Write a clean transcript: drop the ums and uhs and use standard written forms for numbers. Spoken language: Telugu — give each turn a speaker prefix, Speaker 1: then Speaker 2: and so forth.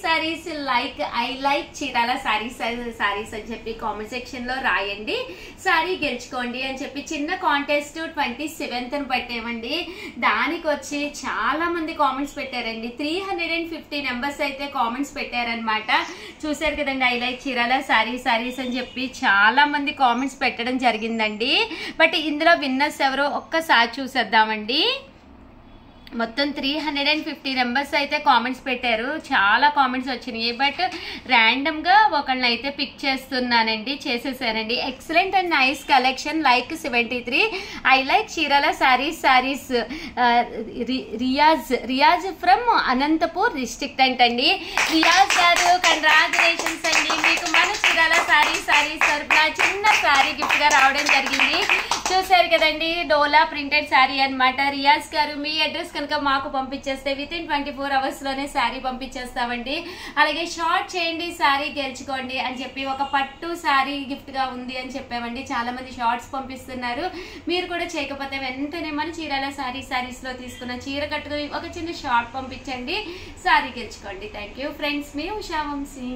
Speaker 1: Saris like I like Chirala saris అని చెప్పి కామెంట్ సెక్షన్ లో రాయండి, సారీ గెలుచుకోండి అని చెప్పి చిన్న కాంటెస్ట్ 27th పెట్టామండి. దానికి వచ్చి చాలా మంది కామెంట్స్ పెట్టారండి. 350 నెంబర్స్ అయితే కామెంట్స్ పెట్టారనమాట. చూసారు కదండి, ఐ లైక్ చీరాల సారీస్ అని చెప్పి చాలా మంది కామెంట్స్ పెట్టడం జరిగిందండి. బట్ ఇందులో విన్నర్స్ ఎవరో ఒక్కసారి చూసేద్దామండి. మొత్తం 350 నెంబర్స్ అయితే కామెంట్స్ పెట్టారు. చాలా కామెంట్స్ వచ్చినాయి. బట్ ర్యాండమ్ గా ఒకళ్ళని అయితే పిక్ చేస్తున్నానండి, చేసేసానండి. Excellent and nice collection like 73 I like Chirala saris Riaz from Anantapur district అంటండి. రియాజ్ గారు కంగ్రాచులేషన్స్ అండి, మీకు మన చీరాల సారీస్ తరపున చిన్న సారీ గిఫ్ట్ గా రావడం జరిగింది. చూసారు కదండి, డోలా ప్రింటెడ్ శారీ అనమాట. రియాజ్ గారు మీ అడ్రస్ కనుక మాకు పంపించేస్తే వితిన్ 24 hours లోనే శారీ పంపించేస్తామండి. అలాగే షార్ట్ చేయండి, శారీ గెలుచుకోండి అని చెప్పి ఒక పట్టు శారీ గిఫ్ట్ గా ఉంది అని చెప్పామండి. చాలా మంది షార్ట్స్ పంపిస్తున్నారు. మీరు కూడా చేయకపోతే వెంటనే మన చీరాల సారీస్ లో తీసుకున్న చీర కట్టుకుని ఒక చిన్న షార్ట్ పంపించండి, శారీ గెలుచుకోండి. థ్యాంక్ యూ ఫ్రెండ్స్, మీ ఉషా వంశీ.